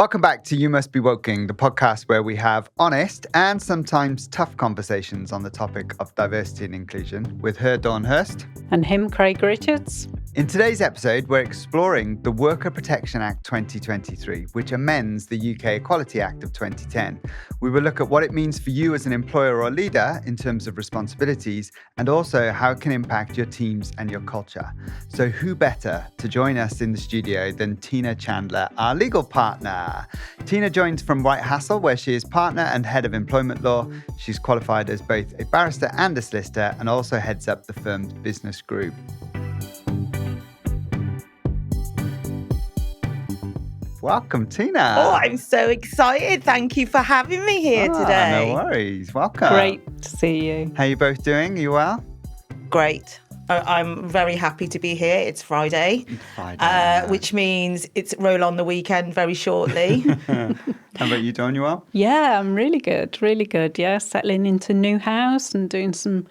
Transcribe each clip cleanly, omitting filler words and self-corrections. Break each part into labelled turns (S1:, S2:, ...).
S1: Welcome back to You Must Be Woking, the podcast where we have honest and sometimes tough conversations on the topic of diversity and inclusion with her, Dawn Hurst.
S2: And him, Craig Richards.
S1: In today's episode, we're exploring the Worker Protection Act 2023, which amends the UK Equality Act of 2010. We will look at what it means for you as an employer or leader in terms of responsibilities, and also how it can impact your teams and your culture. So who better to join us in the studio than Tina Chander, our legal partner? Tina joins from White Hassel, where she is partner and head of employment law. She's qualified as both a barrister and a solicitor, and also heads up the firm's business group. Welcome, Tina.
S3: Oh, I'm so excited. Thank you for having me here today.
S1: No worries. Welcome.
S2: Great to see you.
S1: How are you both doing? Are you well?
S3: Great. I'm very happy to be here. It's Friday, which means it's roll on the weekend very shortly.
S1: How about you, Dawn? You well?
S2: Yeah, I'm really good. Really good. Yeah, settling into new house and doing some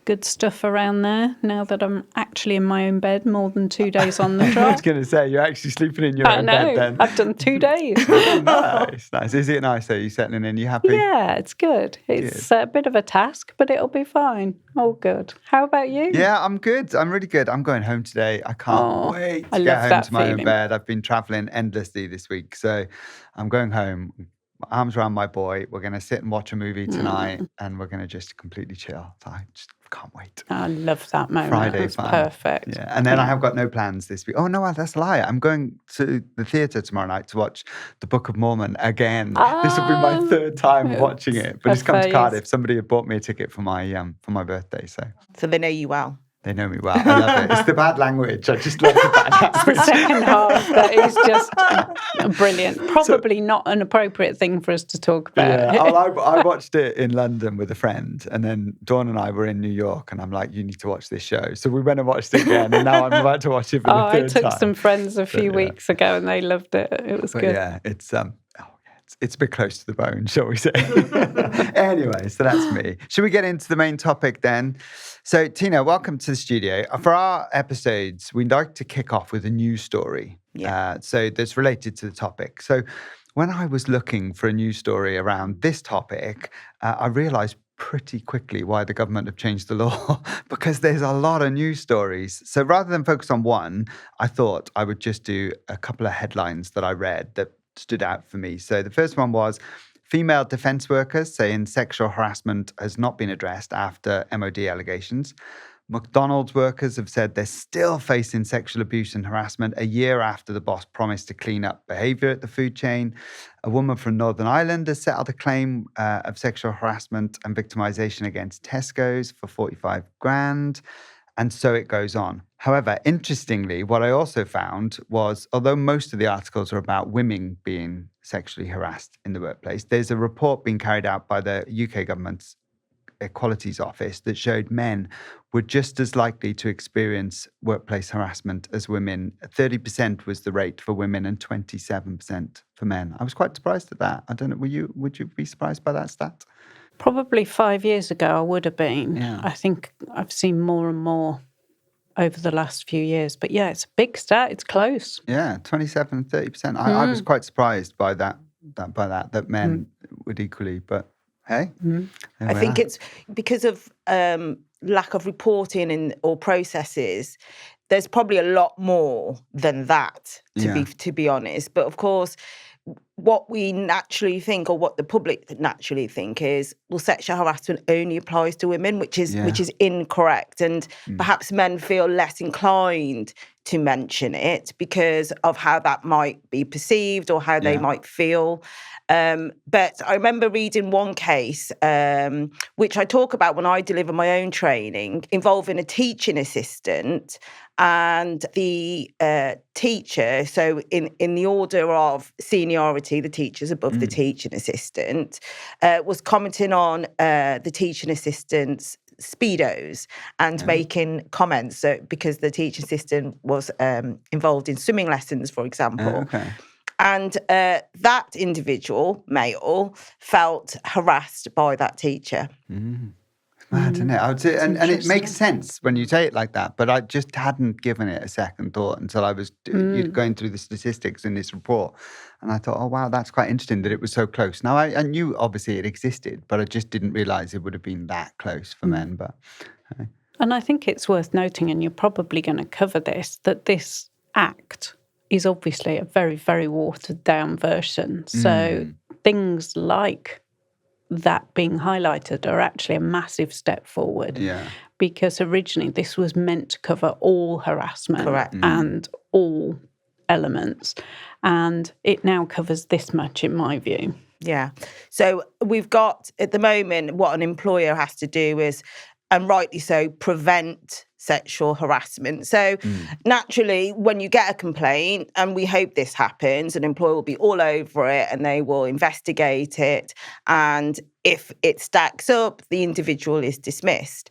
S2: good stuff around there now that I'm actually in my own bed more than 2 days on the trot.
S1: I was going to say, you're actually sleeping in your own bed then.
S2: I've done 2 days.
S1: Nice. Is it nice though? You settling in? You happy?
S2: Yeah, it's good. It's a bit of a task, but it'll be fine. All good. How about you?
S1: Yeah, I'm good. I'm really good. I'm going home today. I can't wait to get home to my own bed. I've been travelling endlessly this week. So I'm going home, arms around my boy. We're going to sit and watch a movie tonight and we're going to just completely chill. So I just can't wait.
S2: I love that moment.
S1: Friday
S2: It's
S1: fun.
S2: Perfect.
S1: Yeah. And then I have got no plans this week. Oh, no, that's a lie. I'm going to the theatre tomorrow night to watch The Book of Mormon again. This will be my third time watching it. But it's come to Cardiff. Somebody had bought me a ticket for my birthday. So
S3: they know you well.
S1: They know me well. I love it. It's the bad language. I just love the bad language.
S2: The second half that is just brilliant. Probably not an appropriate thing for us to talk about.
S1: Yeah, I watched it in London with a friend, and then Dawn and I were in New York, and I'm like, you need to watch this show. So we went and watched it again, and now I'm about to watch it for the third time.
S2: I took some friends a few weeks ago, and they loved it. It was good.
S1: Yeah, it's a bit close to the bone, shall we say. Anyway, so that's me. Should we get into the main topic then? So, Tina, welcome to the studio. For our episodes, we'd like to kick off with a news story. So that's related to the topic. So when I was looking for a news story around this topic, I realised pretty quickly why the government have changed the law, because there's a lot of news stories. So rather than focus on one, I thought I would just do a couple of headlines that I read that stood out for me. So the first one was female defence workers saying sexual harassment has not been addressed after MOD allegations. McDonald's workers have said they're still facing sexual abuse and harassment a year after the boss promised to clean up behaviour at the food chain. A woman from Northern Ireland has settled a claim of sexual harassment and victimisation against Tesco's for 45 grand. And so it goes on. However, interestingly, what I also found was, although most of the articles are about women being sexually harassed in the workplace, there's a report being carried out by the UK government's Equalities Office that showed men were just as likely to experience workplace harassment as women. 30% was the rate for women and 27% for men. I was quite surprised at that. I don't know, would you be surprised by that stat?
S2: Probably 5 years ago, I would have been.
S1: Yeah.
S2: I think I've seen more and more over the last few years. But yeah, it's a big stat. It's close.
S1: Yeah, 27, 30%. I was quite surprised by that men would equally, but hey.
S3: I think it's because of lack of reporting or processes. There's probably a lot more than that, to be honest. But of course, what we naturally think, or what the public naturally think, is, well, sexual harassment only applies to women, which is incorrect. And perhaps men feel less inclined to mention it because of how that might be perceived or how they might feel. But I remember reading one case, which I talk about when I deliver my own training, involving a teaching assistant and the teacher. So in the order of seniority, the teacher's above the teaching assistant, was commenting on the teaching assistant's Speedos and making comments because the teaching assistant was involved in swimming lessons, for example. And that individual, male, felt harassed by that teacher.
S1: Mad, isn't it? I would say, and it
S2: interesting.
S1: makes sense when you say it like that, but I just hadn't given it a second thought until I was going through the statistics in this report. And I thought, oh, wow, that's quite interesting that it was so close. Now, I knew obviously it existed, but I just didn't realise it would have been that close for men. But
S2: And I think it's worth noting, and you're probably going to cover this, that this act is obviously a very, very watered down version. So things like that being highlighted are actually a massive step forward.
S1: yeah.
S2: Because originally this was meant to cover all harassment
S3: Correct.
S2: and all elements. And it now covers this much, in my view.
S3: Yeah. So we've got, at the moment, what an employer has to do is, and rightly so, prevent sexual harassment. So naturally, when you get a complaint, and we hope this happens, an employer will be all over it and they will investigate it. And if it stacks up, the individual is dismissed.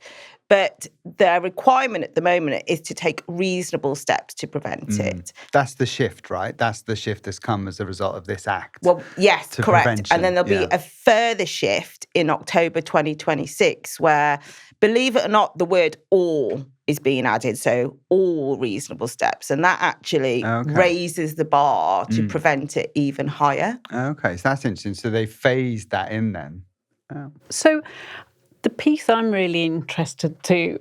S3: But the requirement at the moment is to take reasonable steps to prevent it.
S1: That's the shift, right? That's the shift that's come as a result of this act.
S3: Well, yes,
S1: to
S3: correct.
S1: prevention,
S3: And then there'll be a further shift in October 2026 where, believe it or not, the word all is being added. So all reasonable steps. And that actually raises the bar to prevent it even higher.
S1: Okay, so that's interesting. So they phased that in then. Oh.
S2: So the piece I'm really interested to,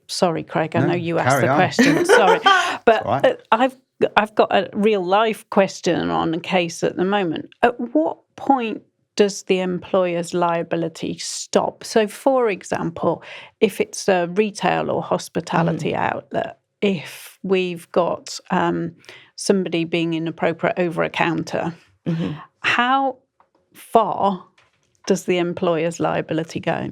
S2: sorry, Craig, I know you asked the question, sorry, but I've got a real life question on a case at the moment. At what point does the employer's liability stop? So, for example, if it's a retail or hospitality outlet, if we've got somebody being inappropriate over a counter, how far does the employer's liability go?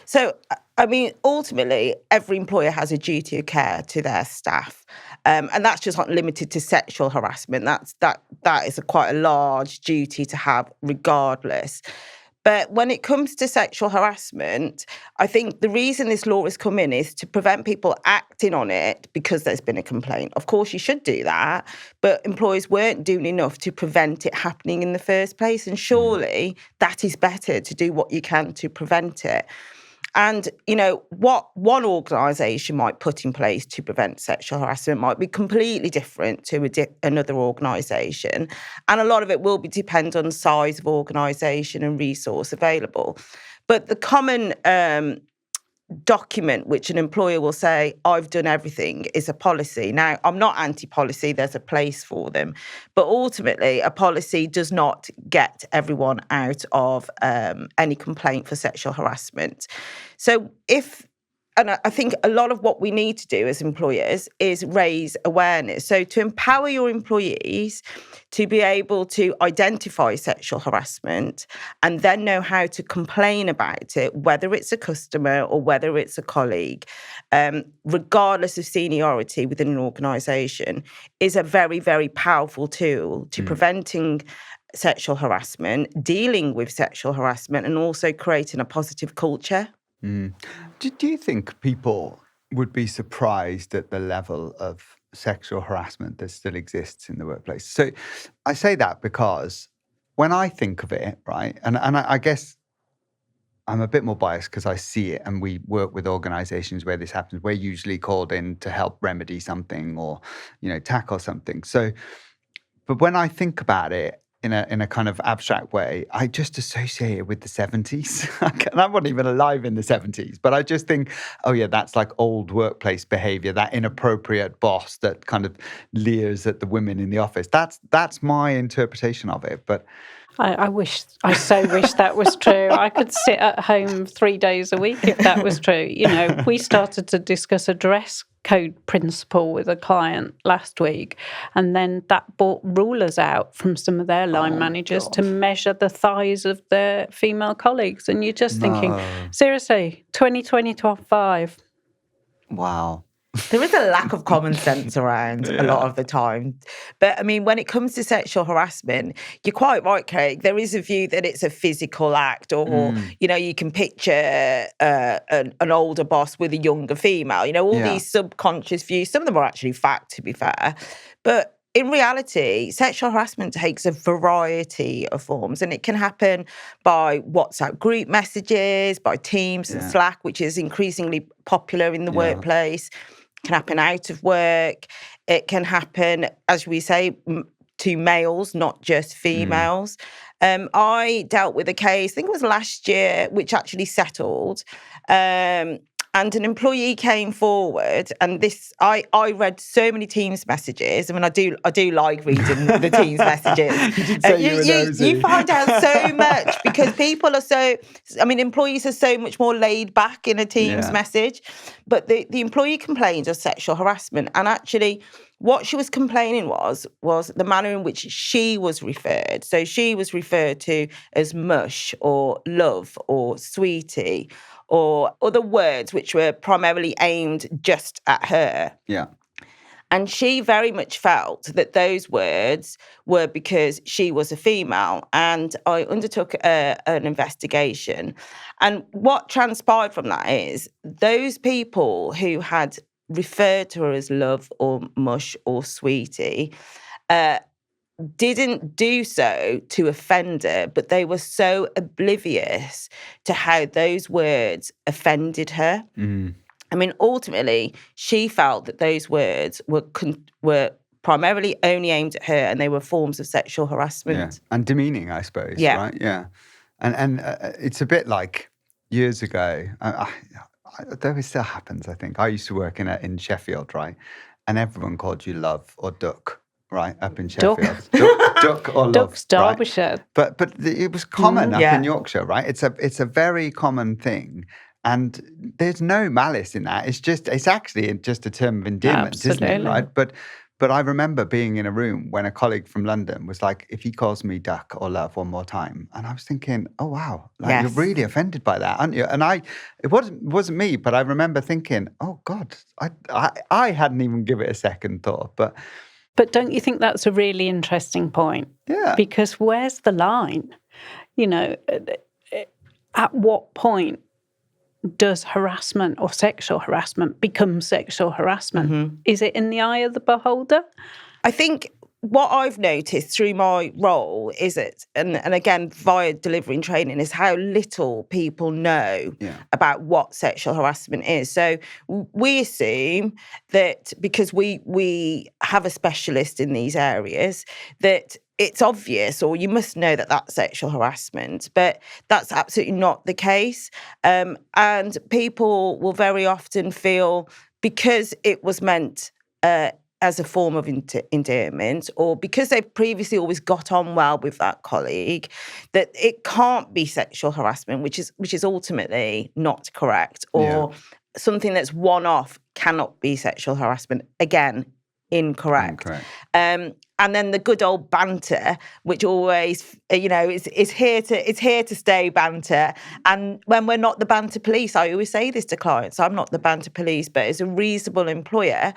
S3: So, I mean, ultimately, every employer has a duty of care to their staff. And that's just not limited to sexual harassment. That is quite a large duty to have regardless. But when it comes to sexual harassment, I think the reason this law has come in is to prevent people acting on it because there's been a complaint. Of course, you should do that, but employers weren't doing enough to prevent it happening in the first place. And surely that is better, to do what you can to prevent it. And, you know, what one organisation might put in place to prevent sexual harassment might be completely different to another organisation. And a lot of it will depend on size of organisation and resource available. But the common document which an employer will say, I've done everything, is a policy. Now, I'm not anti-policy, there's a place for them. But ultimately, a policy does not get everyone out of any complaint for sexual harassment. So and I think a lot of what we need to do as employers is raise awareness. So to empower your employees to be able to identify sexual harassment and then know how to complain about it, whether it's a customer or whether it's a colleague, regardless of seniority within an organisation, is a very, very powerful tool to preventing sexual harassment, dealing with sexual harassment, and also creating a positive culture.
S1: Do you think people would be surprised at the level of sexual harassment that still exists in the workplace? So I say that because when I think of it, right, and I guess I'm a bit more biased because I see it and we work with organisations where this happens. We're usually called in to help remedy something or, you know, tackle something. So, but when I think about it, in a kind of abstract way, I just associate it with the 70s. And I wasn't even alive in the 70s, but I just think, oh yeah, that's like old workplace behaviour, that inappropriate boss that kind of leers at the women in the office. That's my interpretation of it. But
S2: I so wish that was true. I could sit at home 3 days a week if that was true. You know, we started to discuss a dress code principle with a client last week, and then that brought rulers out from some of their line managers to measure the thighs of their female colleagues. And you're just thinking, seriously, 2025.
S1: Wow.
S3: There is a lack of common sense around a lot of the time. But I mean, when it comes to sexual harassment, you're quite right, Craig. There is a view that it's a physical act, or, you know, you can picture an older boss with a younger female. You know, all these subconscious views, some of them are actually fact, to be fair. But in reality, sexual harassment takes a variety of forms, and it can happen by WhatsApp group messages, by Teams and Slack, which is increasingly popular in the workplace. It can happen out of work. It can happen, as we say, to males, not just females. I dealt with a case, I think it was last year, which actually settled. And an employee came forward, and this I read so many Teams messages. I mean, I do like reading the Teams messages.
S1: You did say you were nosy.
S3: You find out so much because people are so. I mean, employees are so much more laid back in a Teams message. But the employee complained of sexual harassment, and actually, what she was complaining was the manner in which she was referred. So she was referred to as mush or love or sweetie, or other words which were primarily aimed just at her.
S1: Yeah.
S3: And she very much felt that those words were because she was a female. And I undertook an investigation. And what transpired from that is those people who had referred to her as love or mush or sweetie didn't do so to offend her, but they were so oblivious to how those words offended her. I mean, ultimately, she felt that those words were primarily only aimed at her, and they were forms of sexual harassment.
S1: And demeaning, I suppose, right? Yeah. And it's a bit like years ago, though it still happens, I think. I used to work in Sheffield, right? And everyone called you love or duck. Right, up in Sheffield. Duck or love.
S2: Duck's Derbyshire.
S1: Right? But it was common up in Yorkshire, right? It's a very common thing. And there's no malice in that. It's actually just a term of endearment, isn't it? Right? But I remember being in a room when a colleague from London was like, if he calls me duck or love one more time. And I was thinking, oh, wow, you're really offended by that, aren't you? And it wasn't me, but I remember thinking, oh, God, I hadn't even given it a second thought.
S2: But don't you think that's a really interesting point?
S1: Yeah.
S2: Because where's the line? You know, at what point does harassment or sexual harassment become sexual harassment? Is it in the eye of the beholder?
S3: I think what I've noticed through my role is that, and again, via delivering training, is how little people know about what sexual harassment is. So we assume that because we have a specialist in these areas, that it's obvious, or you must know that that's sexual harassment, but that's absolutely not the case. And people will very often feel, because it was meant as a form of endearment, or because they've previously always got on well with that colleague, that it can't be sexual harassment, which is ultimately not correct, or something that's one-off cannot be sexual harassment. Again, incorrect. And then the good old banter, which always, is here to stay, banter. And when we're not the banter police, I always say this to clients, I'm not the banter police, but as a reasonable employer,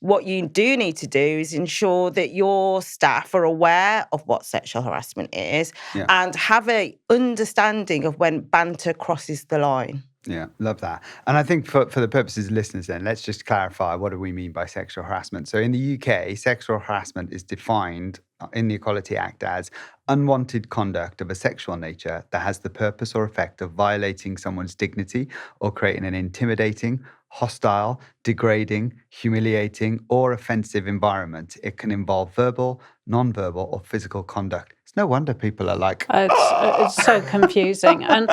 S3: what you do need to do is ensure that your staff are aware of what sexual harassment is and have a understanding of when banter crosses the line.
S1: Yeah, love that. And I think for the purposes of listeners then, let's just clarify, what do we mean by sexual harassment? So in the UK, sexual harassment is defined in the Equality Act as unwanted conduct of a sexual nature that has the purpose or effect of violating someone's dignity or creating an intimidating, hostile, degrading, humiliating, or offensive environment. It can involve verbal, non-verbal, or physical conduct. It's no wonder people are like,
S2: it's so confusing. And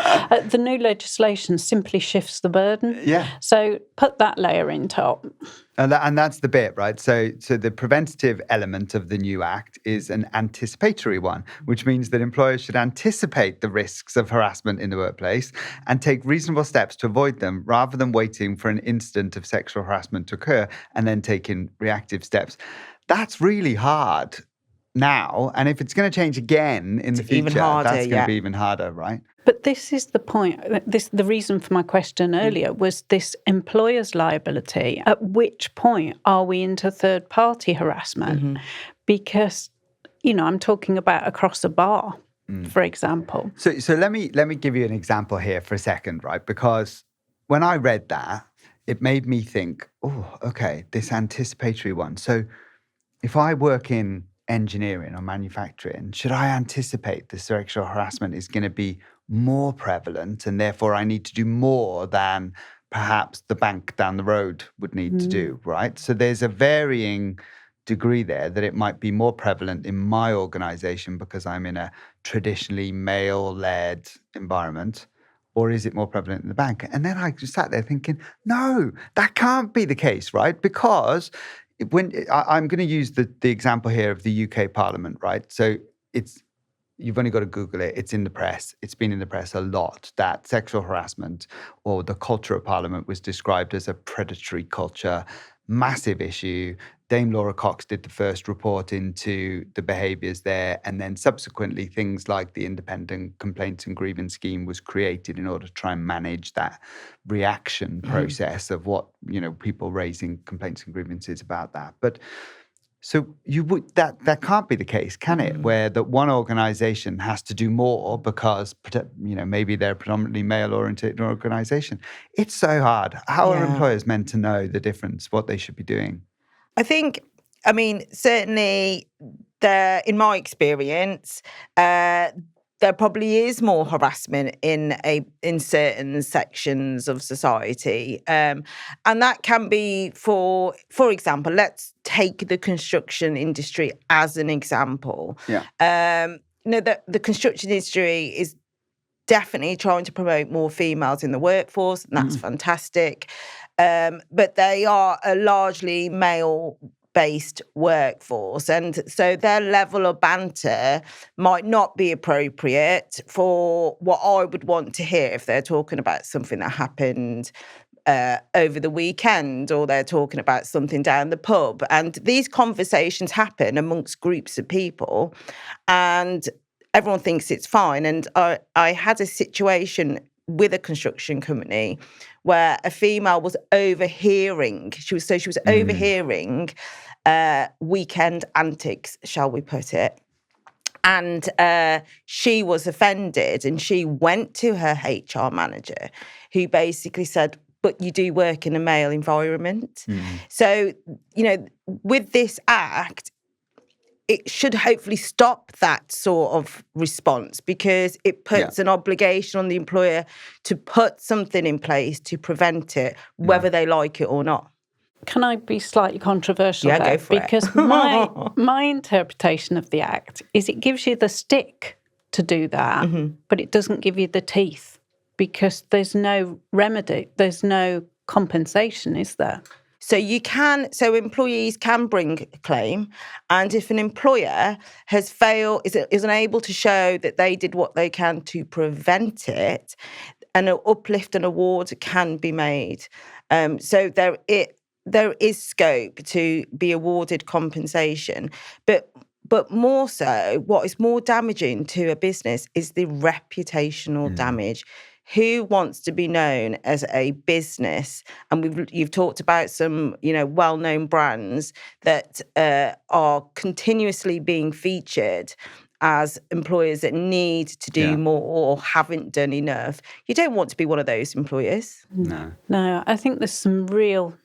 S2: the new legislation simply shifts the burden.
S1: Yeah.
S2: So put that layer in top.
S1: And that's the bit, right? So the preventative element of the new act is an anticipatory one, which means that employers should anticipate the risks of harassment in the workplace and take reasonable steps to avoid them, rather than waiting for an incident of sexual harassment to occur and then taking reactive steps. That's really hard now. And if it's going to change again in the future,
S3: even harder,
S1: that's going to be even harder, right?
S2: But this is the point. The reason for my question earlier was this employer's liability. At which point are we into third-party harassment? Because, I'm talking about across a bar, for example.
S1: So let me give you an example here for a second, right? Because when I read that, it made me think, oh, okay, this anticipatory one. So if I work in engineering or manufacturing, should I anticipate the sexual harassment is going to be more prevalent and therefore I need to do more than perhaps the bank down the road would need to do, right? So there's a varying degree there that it might be more prevalent in my organization because I'm in a traditionally male-led environment, or is it more prevalent in the bank? And then I just sat there thinking, no, that can't be the case, right? Because I'm going to use the example here of the UK Parliament, right? So you've only got to Google it. It's in the press. It's been in the press a lot that sexual harassment or the culture of Parliament was described as a predatory culture, massive issue. Dame Laura Cox did the first report into the behaviours there, and then subsequently things like the Independent Complaints and Grievance Scheme was created in order to try and manage that reaction process of what, people raising complaints and grievances about that. But so that can't be the case, can it? Where that one organisation has to do more because maybe they're a predominantly male-oriented organisation. It's so hard. How are employers meant to know the difference, what they should be doing?
S3: I think, certainly in my experience, there probably is more harassment in certain sections of society, and that can be for example, let's take the construction industry as an example. The construction industry is definitely trying to promote more females in the workforce, and that's fantastic. But they are a largely male-based workforce, and so their level of banter might not be appropriate for what I would want to hear if they're talking about something that happened over the weekend, or they're talking about something down the pub. And these conversations happen amongst groups of people, and everyone thinks it's fine. And I had a situation with a construction company where a female was overhearing. She was overhearing weekend antics, shall we put it. And she was offended, and she went to her HR manager, who basically said, but you do work in a male environment. So, with this act, it should hopefully stop that sort of response, because it puts an obligation on the employer to put something in place to prevent it, whether they like it or not.
S2: Can I be slightly controversial there?
S3: Go for it.
S2: Because my interpretation of the Act is it gives you the stick to do that, but it doesn't give you the teeth, because there's no remedy, there's no compensation, is there?
S3: So employees can bring a claim, and if an employer is unable to show that they did what they can to prevent it, an uplift and award can be made. So there is scope to be awarded compensation, but more so, what is more damaging to a business is the reputational damage. Who wants to be known as a business? And you've talked about some, well-known brands that are continuously being featured as employers that need to do more or haven't done enough. You don't want to be one of those employers.
S2: No, I think there's some real...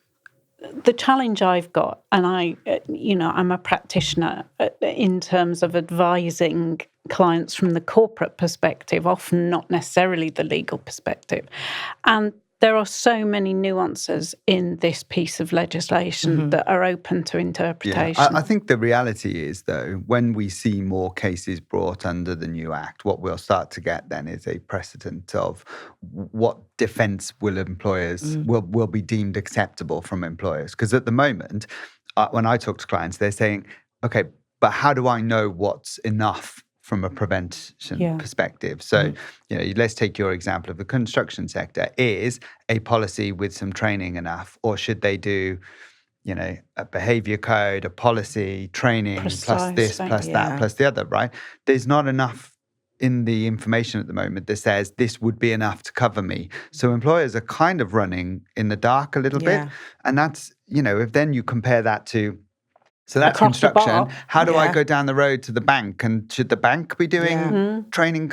S2: The challenge I've got, and I'm a practitioner in terms of advising clients from the corporate perspective, often not necessarily the legal perspective. And there are so many nuances in this piece of legislation that are open to interpretation.
S1: I think the reality is, though, when we see more cases brought under the new Act, what we'll start to get then is a precedent of what defence will employers will be deemed acceptable from employers. Because at the moment, when I talk to clients, they're saying, okay, but how do I know what's enough from a prevention perspective? So, let's take your example of the construction sector. Is a policy with some training enough, or should they do, a behaviour code, a policy, training, plus this, plus that, plus the other, right? There's not enough in the information at the moment that says this would be enough to cover me. So employers are kind of running in the dark a little bit. And that's, if then you compare that to, so that's
S2: across
S1: construction. How do I go down the road to the bank? And should the bank be doing training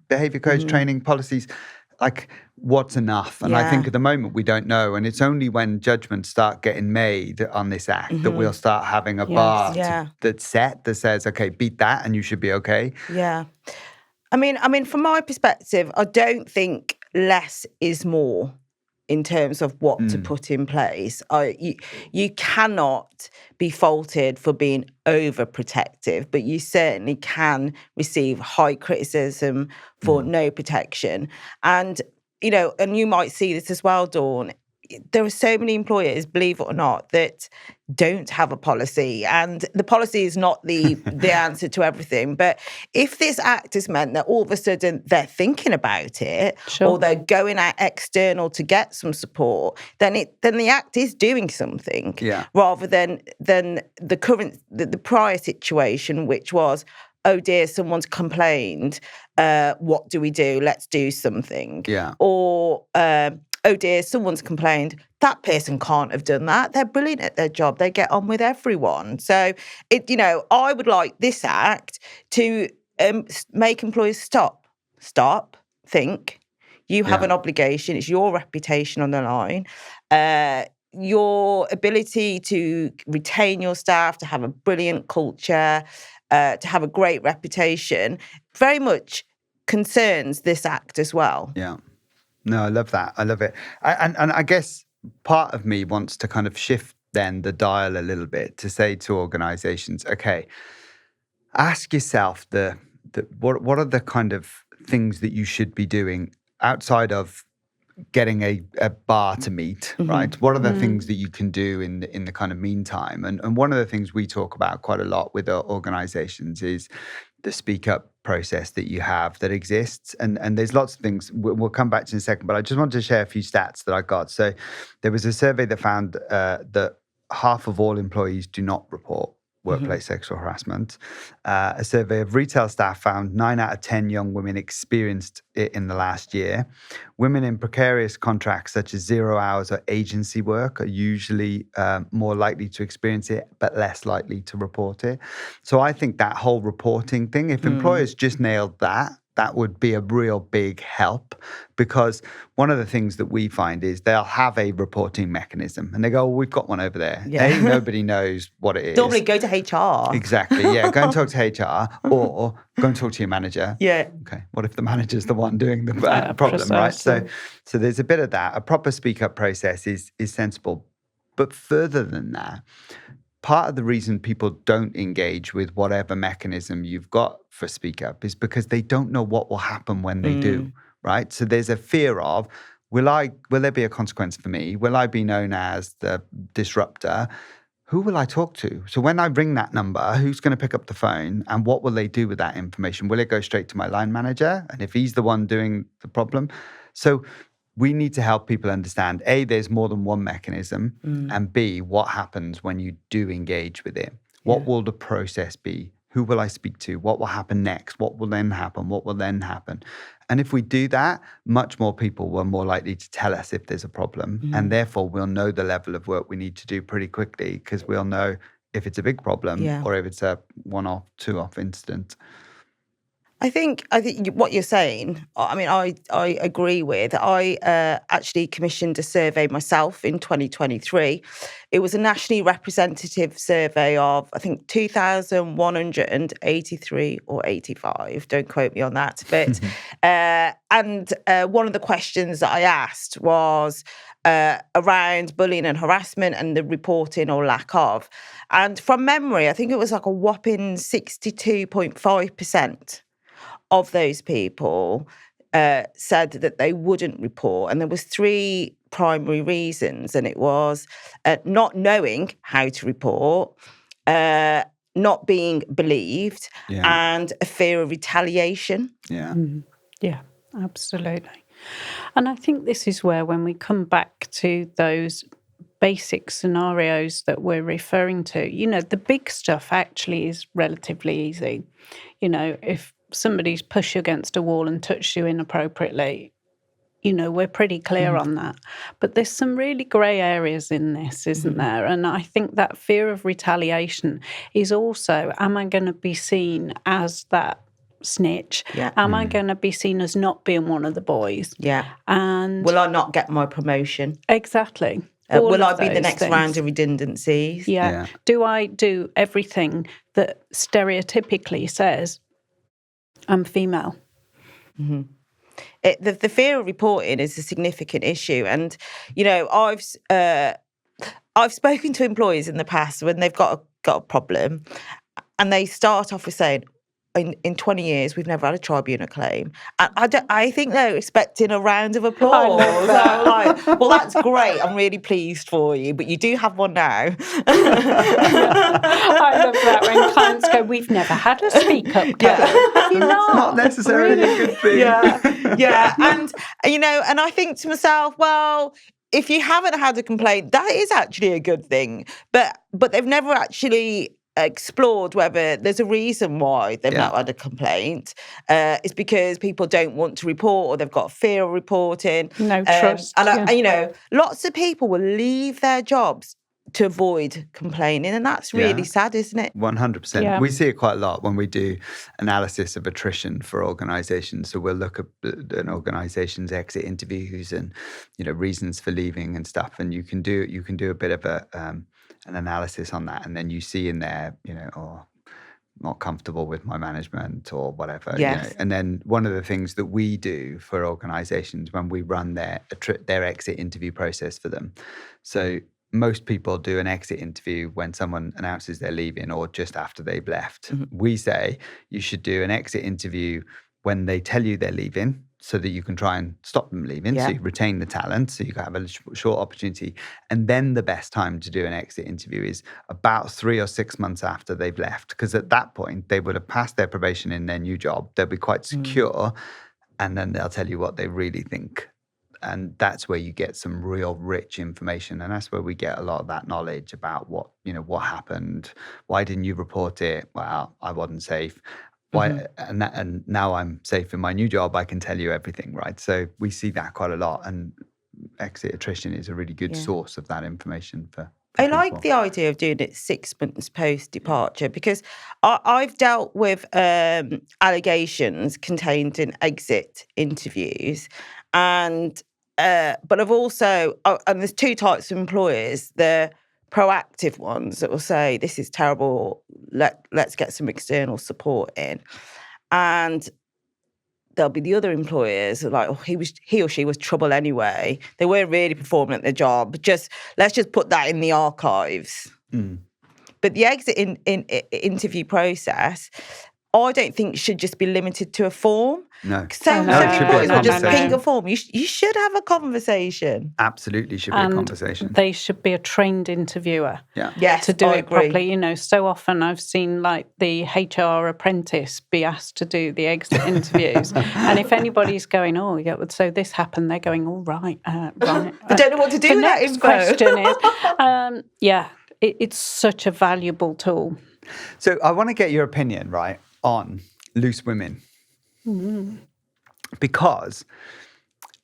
S1: behavior codes, training policies? like what's enough? And I think at the moment we don't know. And it's only when judgments start getting made on this act that we'll start having a bar that's set that says, okay, beat that and you should be okay.
S3: Yeah. I mean, from my perspective, I don't think less is more in terms of what to put in place. You cannot be faulted for being overprotective, but you certainly can receive high criticism for no protection. And, you know, and you might see this as well, Dawn. There are so many employers, believe it or not, that don't have a policy, and the policy is not the answer to everything. But if this act has meant that all of a sudden they're thinking about it, or they're going out external to get some support, then the act is doing something, rather than the prior situation, which was, oh dear, someone's complained. What do we do? Let's do something. Or oh dear, someone's complained. That person can't have done that. They're brilliant at their job. They get on with everyone. So, I would like this act to make employers stop, think. You have an obligation. It's your reputation on the line. Your ability to retain your staff, to have a brilliant culture, to have a great reputation, very much concerns this act as well.
S1: Yeah. No, I love that. I love it. And I guess part of me wants to kind of shift then the dial a little bit to say to organizations, okay, ask yourself what are the kind of things that you should be doing outside of getting a bar to meet, right? What are the things that you can do in the kind of meantime? And one of the things we talk about quite a lot with our organizations is the speak up process that you have that exists. And there's lots of things we'll come back to in a second, but I just wanted to share a few stats that I got. So there was a survey that found that half of all employees do not report workplace sexual harassment. A survey of retail staff found 9 out of 10 young women experienced it in the last year. Women in precarious contracts such as 0 hours or agency work are usually more likely to experience it, but less likely to report it. So I think that whole reporting thing, if employers just nailed that would be a real big help, because one of the things that we find is they'll have a reporting mechanism and they go, we've got one over there. Nobody knows what it is.
S3: Normally go to HR.
S1: Exactly, yeah. Go and talk to HR or go and talk to your manager.
S3: Yeah.
S1: Okay, what if the manager's the one doing the problem, right? So there's a bit of that. A proper speak-up process is sensible. But further than that, part of the reason people don't engage with whatever mechanism you've got for speak up is because they don't know what will happen when they do, right? So there's a fear of, will there be a consequence for me? Will I be known as the disruptor? Who will I talk to? So when I ring that number, who's going to pick up the phone and what will they do with that information? Will it go straight to my line manager? And if he's the one doing the problem? So we need to help people understand, A, there's more than one mechanism, and B, what happens when you do engage with it? What will the process be? Who will I speak to? What will happen next? What will then happen? What will then happen? And if we do that, much more people were more likely to tell us if there's a problem. And therefore, we'll know the level of work we need to do pretty quickly, because we'll know if it's a big problem or if it's a one-off, two-off incident.
S3: I think what you're saying, I mean, I agree with. I actually commissioned a survey myself in 2023. It was a nationally representative survey of, I think, 2,183 or 85. Don't quote me on that. But and one of the questions that I asked was around bullying and harassment and the reporting or lack of. And from memory, I think it was like a whopping 62.5% of those people said that they wouldn't report. And there was 3 primary reasons. And it was not knowing how to report, not being believed, and a fear of retaliation.
S1: Yeah.
S2: Yeah, absolutely. And I think this is where, when we come back to those basic scenarios that we're referring to, the big stuff actually is relatively easy. If somebody's pushed you against a wall and touched you inappropriately, we're pretty clear on that. But there's some really grey areas in this, isn't there? And I think that fear of retaliation is also, am I going to be seen as that snitch?
S3: Yeah.
S2: Am I going to be seen as not being one of the boys?
S3: Yeah.
S2: And
S3: will I not get my promotion?
S2: Exactly.
S3: Will I be the next round of redundancies?
S2: Yeah. Do I do everything that stereotypically says I'm female?
S3: Mm-hmm. The fear of reporting is a significant issue, and I've spoken to employees in the past when they've got a problem, and they start off with saying, in 20 years, we've never had a tribunal claim. I think they're expecting a round of applause. I'm like, well, that's great. I'm really pleased for you, but you do have one now.
S2: I love that when clients go, we've never had a speak up. Have you not?
S1: It's not necessarily a good thing.
S3: Yeah. And, and I think to myself, well, if you haven't had a complaint, that is actually a good thing. But they've never actually explored whether there's a reason why they've not had a complaint. It's because people don't want to report, or they've got fear of reporting.
S2: No trust.
S3: And lots of people will leave their jobs to avoid complaining, and that's really sad, isn't it?
S1: 100%. Yeah. We see it quite a lot when we do analysis of attrition for organisations. So we'll look at an organisation's exit interviews and reasons for leaving and stuff, and you can do a bit of an analysis on that, and then you see in there, or not comfortable with my management or whatever.
S3: Yes.
S1: And then one of the things that we do for organisations when we run their exit interview process for them. So most people do an exit interview when someone announces they're leaving or just after they've left. Mm-hmm. We say you should do an exit interview when they tell you they're leaving, so that you can try and stop them leaving, so you retain the talent, so you can have a short opportunity. And then the best time to do an exit interview is about 3 or 6 months after they've left, because at that point, they would have passed their probation in their new job. They'll be quite secure, and then they'll tell you what they really think. And that's where you get some real rich information. And that's where we get a lot of that knowledge about what happened. Why didn't you report it? Well, I wasn't safe. Why? And now I'm safe in my new job. I can tell you everything, right? So we see that quite a lot, and exit attrition is a really good source of that information for
S3: I like the idea of doing it 6 months post departure, because I've dealt with allegations contained in exit interviews, and but I've also and there's two types of employers. The proactive ones that will say, this is terrible, let's get some external support in. And there'll be the other employers that are like, he or she was trouble anyway. They weren't really performing at their job. Let's just put that in the archives. But the exit interview process, I don't think should just be limited to a form.
S1: No.
S3: Some employers will just ping a form. You should have a conversation.
S1: Absolutely should be a conversation.
S2: They should be a trained interviewer
S3: Yes,
S2: to do
S3: I
S2: it
S3: agree.
S2: properly. So often I've seen the HR apprentice be asked to do the exit interviews. And if anybody's going, so this happened, they're going, all right. Right.
S3: They don't know what to do with that info.
S2: The question is, it's such a valuable tool.
S1: So I want to get your opinion, right, on loose women. Because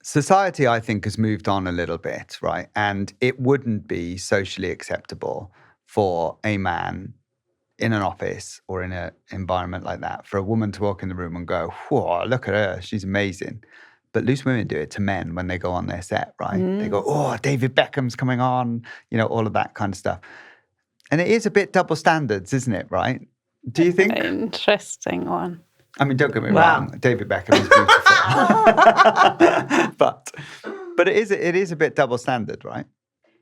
S1: society, I think, has moved on a little bit, right? And it wouldn't be socially acceptable for a man in an office or in an environment like that, for a woman to walk in the room and go, whoa, look at her, she's amazing. But loose women do it to men when they go on their set, right? They go, oh, David Beckham's coming on, all of that kind of stuff. And it is a bit double standards, isn't it, right? Do you think?
S2: Interesting one.
S1: I mean, don't get me wrong, David Beckham is beautiful. but it is a bit double standard, right?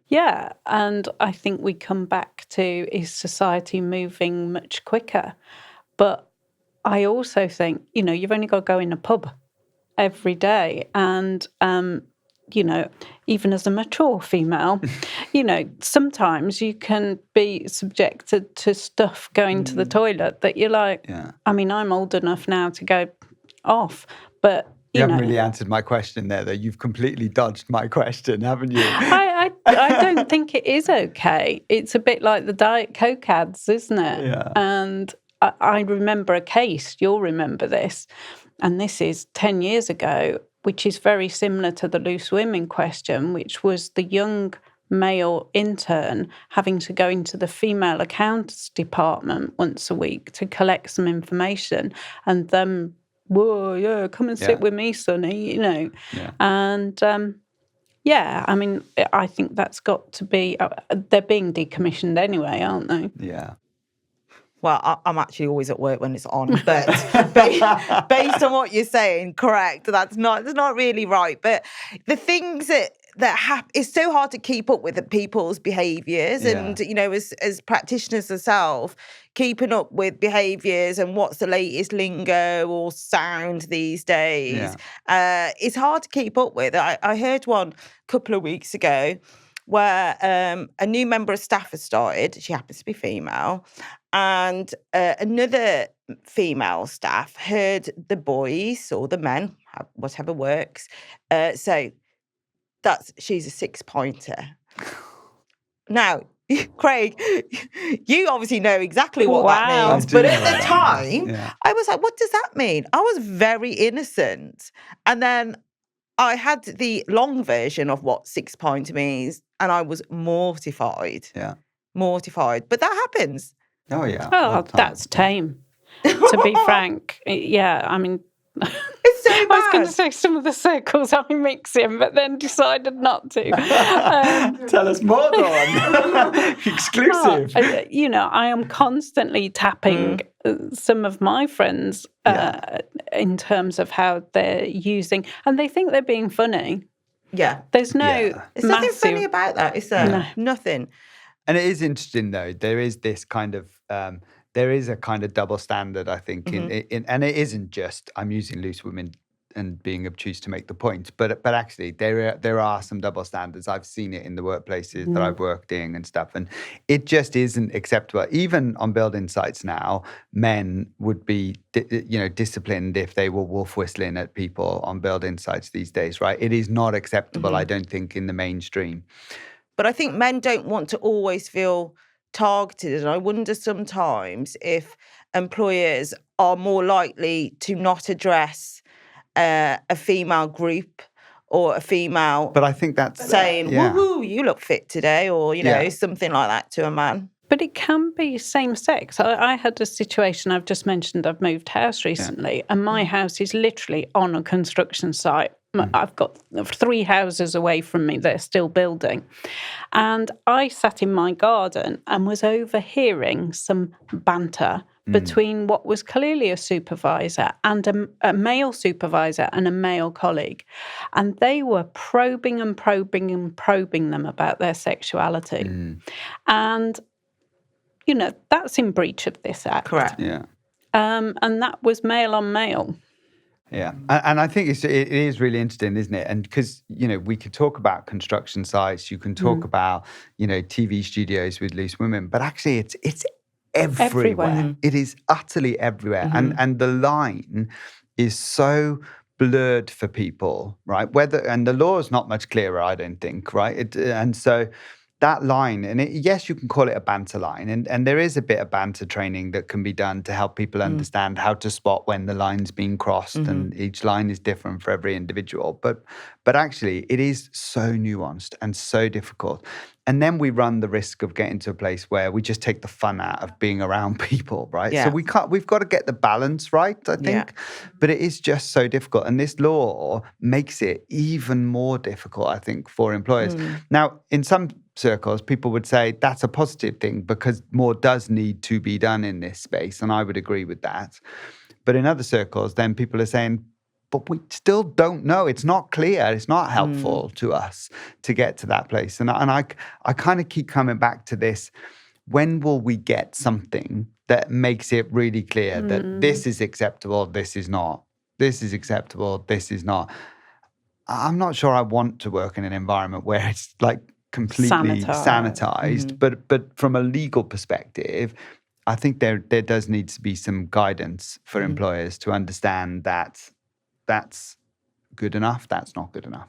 S2: Yeah, and I think we come back to, is society moving much quicker? But I also think, you've only got to go in a pub every day, and even as a mature female, sometimes you can be subjected to stuff going to the toilet that you're like, I mean, I'm old enough now to go off, but
S1: you haven't really answered my question there, though. You've completely dodged my question, haven't you?
S2: I don't think it is okay. It's a bit like the Diet Coke ads, isn't it?
S1: Yeah.
S2: And I remember a case, you'll remember this, and this is 10 years ago, which is very similar to the loose women question, which was the young male intern having to go into the female accounts department once a week to collect some information, and them, whoa, yeah, come and sit with me, Sonny, and I mean, I think that's got to be, they're being decommissioned anyway, aren't they?
S1: Yeah.
S3: Well, I'm actually always at work when it's on, but based on what you're saying, correct. That's not really right. But the things that happen, it's so hard to keep up with people's behaviours, and as practitioners ourselves, keeping up with behaviours and what's the latest lingo or sound these days, it's hard to keep up with. I heard one a couple of weeks ago where a new member of staff has started. She happens to be female. And another female staff heard the boys or the men, whatever works, say, she's a 6-pointer. Now, Craig, you obviously know exactly what that means. But at the time, I was like, what does that mean? I was very innocent. And then I had the long version of what 6-pointer means, and I was mortified. Yeah. Mortified. But that happens.
S1: Oh, yeah.
S2: Oh, that's tame, to be frank. Yeah, I mean,
S3: it's so bad.
S2: I was going to say some of the circles I mix in, but then decided not to.
S1: Tell us more, Dawn. Exclusive.
S2: I am constantly tapping some of my friends in terms of how they're using, and they think they're being funny.
S3: Yeah.
S2: There's no
S3: There's nothing funny about that, is there? No. Nothing.
S1: And it is interesting, though. There is this kind of, there is a kind of double standard, I think, in and it isn't just I'm using loose women and being obtuse to make the point, but actually there are some double standards. I've seen it in the workplaces that I've worked in and stuff, and it just isn't acceptable. Even on building sites now, men would be disciplined if they were wolf whistling at people on building sites these days, right? It is not acceptable, I don't think, in the mainstream.
S3: But I think men don't want to always feel targeted. And I wonder sometimes if employers are more likely to not address a female group or a female.
S1: But I think that's
S3: saying, woohoo, you look fit today, or, something like that to a man.
S2: But it can be same sex. I had a situation, I've just mentioned, I've moved house recently, and my house is literally on a construction site. I've got 3 houses away from me, they're still building. And I sat in my garden and was overhearing some banter between what was clearly a supervisor and a male supervisor and a male colleague. And they were probing and probing and probing them about their sexuality. And, that's in breach of this act.
S3: Correct.
S1: Yeah.
S2: And that was male on male.
S1: Yeah, and I think it is really interesting, isn't it? And because, we could talk about construction sites, you can talk about, TV studios with loose women, but actually it's everywhere. It is utterly everywhere. And the line is so blurred for people, right? And the law is not much clearer, I don't think, right? And so that line, and yes, you can call it a banter line, and there is a bit of banter training that can be done to help people understand how to spot when the line's being crossed, and each line is different for every individual. But actually, it is so nuanced and so difficult. And then we run the risk of getting to a place where we just take the fun out of being around people, right? Yeah. So we've got to get the balance right, I think. Yeah. But it is just so difficult. And this law makes it even more difficult, I think, for employers. Now, in some circles, people would say that's a positive thing because more does need to be done in this space. And I would agree with that. But in other circles, then people are saying, but we still don't know. It's not clear. It's not helpful to us to get to that place. And I kind of keep coming back to this. When will we get something that makes it really clear that this is acceptable, this is not? This is acceptable, this is not. I'm not sure I want to work in an environment where it's like completely sanitized. But from a legal perspective, I think there does need to be some guidance for employers to understand that that's good enough, that's not good enough.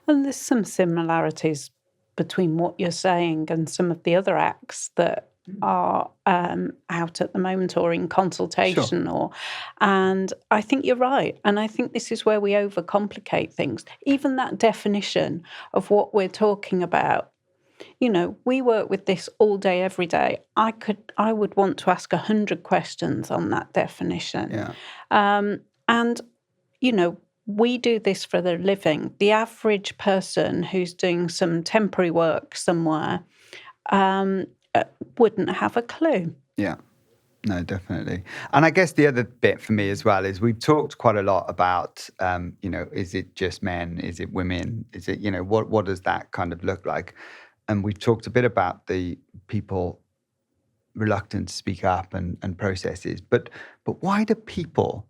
S2: And there's some similarities between what you're saying and some of the other acts that are out at the moment or in consultation. And I think you're right. And I think this is where we overcomplicate things. Even that definition of what we're talking about, we work with this all day, every day. I would want to ask 100 questions on that definition.
S1: Yeah.
S2: And, we do this for the living. The average person who's doing some temporary work somewhere wouldn't have a clue.
S1: Yeah. No, definitely. And I guess the other bit for me as well is we've talked quite a lot about, is it just men? Is it women? Is it, what does that kind of look like? And we've talked a bit about the people reluctant to speak up and processes. But why do people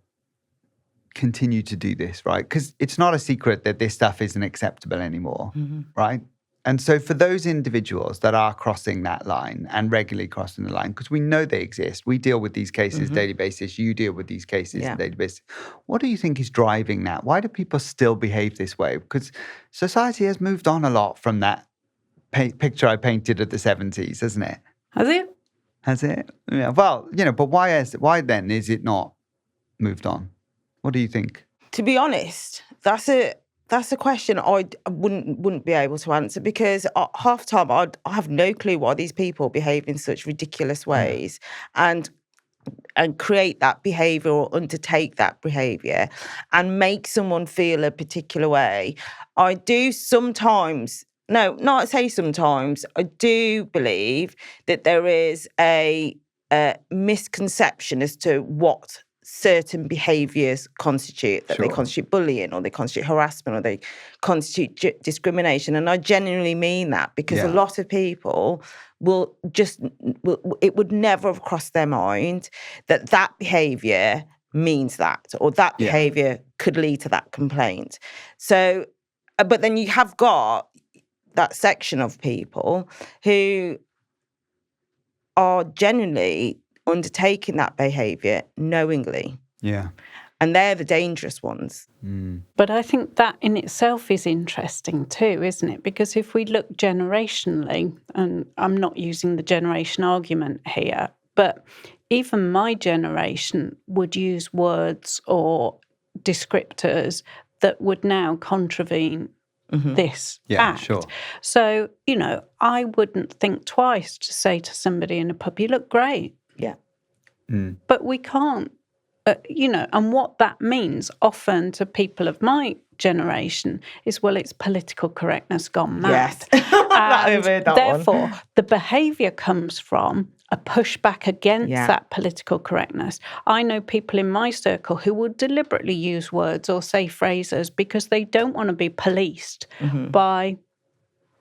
S1: continue to do this, right? Because it's not a secret that this stuff isn't acceptable anymore, right? And so for those individuals that are crossing that line and regularly crossing the line, because we know they exist, we deal with these cases daily basis, you deal with these cases on daily basis. What do you think is driving that? Why do people still behave this way? Because society has moved on a lot from that picture I painted of the 70s, hasn't it?
S2: Has it?
S1: Has it? Yeah. Well, but why then is it not moved on? What do you think?
S3: To be honest, that's a question I wouldn't be able to answer, because half the time I have no clue why these people behave in such ridiculous ways and create that behaviour or undertake that behaviour and make someone feel a particular way. I do sometimes, no, not say sometimes, I do believe that there is a misconception as to what certain behaviours constitute, that they constitute bullying or they constitute harassment or they constitute discrimination. And I genuinely mean that, because a lot of people it would never have crossed their mind that behaviour means that, or that behaviour could lead to that complaint. So, but then you have got that section of people who are genuinely undertaking that behaviour knowingly.
S1: Yeah.
S3: And they're the dangerous ones.
S2: But I think that in itself is interesting too, isn't it? Because if we look generationally, and I'm not using the generation argument here, but even my generation would use words or descriptors that would now contravene this act.
S1: Sure.
S2: So, I wouldn't think twice to say to somebody in a pub, "You look great."
S3: Yeah.
S2: But we can't, and what that means often to people of my generation is, well, it's political correctness gone mad.
S3: Yes.
S2: Therefore, the behaviour comes from a pushback against that political correctness. I know people in my circle who will deliberately use words or say phrases because they don't want to be policed by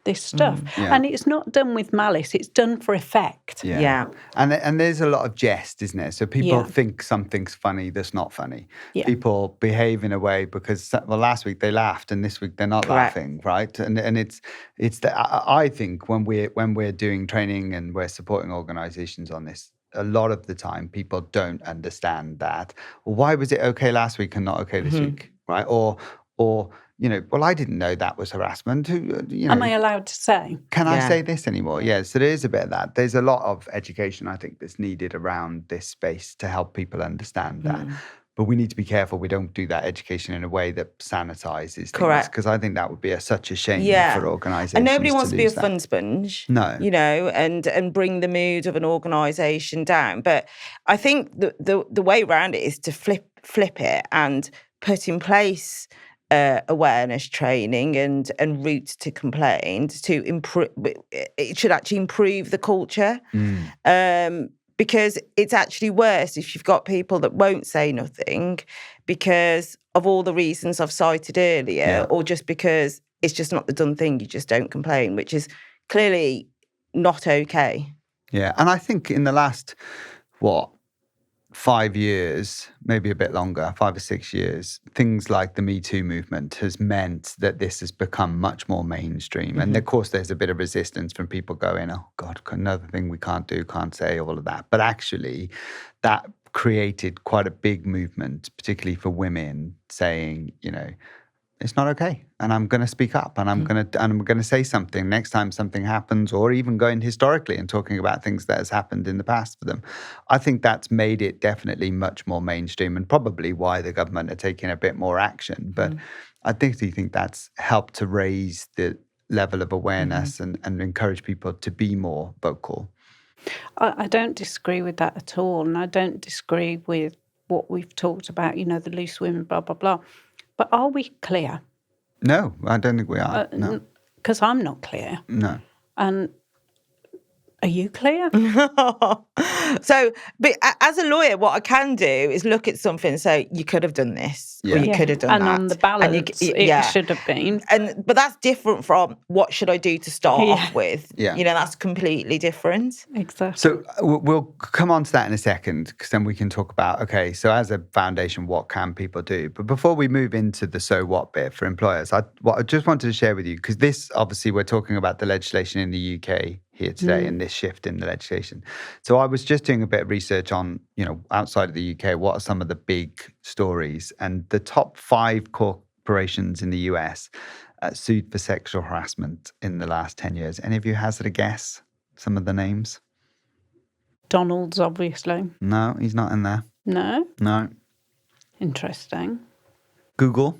S2: this stuff. And it's not done with malice, it's done for effect.
S1: And there's a lot of jest, isn't there? So people think something's funny that's not funny. People behave in a way because, last week they laughed and this week they're not laughing, right? And it's I think when we're doing training and we're supporting organizations on this, a lot of the time people don't understand that. Well, why was it okay last week and not okay this week, right? Or well, I didn't know that was harassment.
S2: Am I allowed to say?
S1: Can I say this anymore? Yeah, so there is a bit of that. There's a lot of education, I think, that's needed around this space to help people understand that. But we need to be careful we don't do that education in a way that sanitizes things.
S3: Correct.
S1: Because I think that would be such a shame for organisations.
S3: And nobody wants to be a fun sponge.
S1: No.
S3: And bring the mood of an organisation down. But I think the way around it is to flip it and put in place awareness training and routes to complaint to improve. It should actually improve the culture, because it's actually worse if you've got people that won't say nothing because of all the reasons I've cited earlier, or just because it's just not the done thing. You just don't complain, which is clearly not okay.
S1: Yeah, and I think in the last 5 years, maybe a bit longer, 5 or 6 years, things like the MeToo movement has meant that this has become much more mainstream. And of course, there's a bit of resistance from people going, oh God, another thing we can't do, can't say, all of that. But actually, that created quite a big movement, particularly for women, saying, it's not okay, and I'm going to speak up, and I'm going to say something next time something happens, or even going historically and talking about things that has happened in the past for them. I think that's made it definitely much more mainstream, and probably why the government are taking a bit more action. But I think that's helped to raise the level of awareness and encourage people to be more vocal.
S2: I don't disagree with that at all. And I don't disagree with what we've talked about, the loose women, blah, blah, blah. But are we clear?
S1: No, I don't think we are. No.
S2: Because I'm not clear.
S1: No.
S2: And are you clear?
S3: So, but as a lawyer, what I can do is look at something and say, you could have done this, or you could have done
S2: that.
S3: and
S2: on the balance, it should have been.
S3: But that's different from what should I do to start off with.
S1: Yeah.
S3: That's completely different.
S2: Exactly.
S1: So we'll come on to that in a second, because then we can talk about, okay, so as a foundation, what can people do? But before we move into the so what bit for employers, I just wanted to share with you, because this, obviously, we're talking about the legislation in the UK here today and this shift in the legislation. So I was just doing a bit of research on, outside of the UK, what are some of the big stories? And the top 5 corporations in the US sued for sexual harassment in the last 10 years. Any of you hazard a guess? Some of the names?
S2: Donald's, obviously.
S1: No, he's not in there.
S2: No?
S1: No.
S2: Interesting.
S1: Google.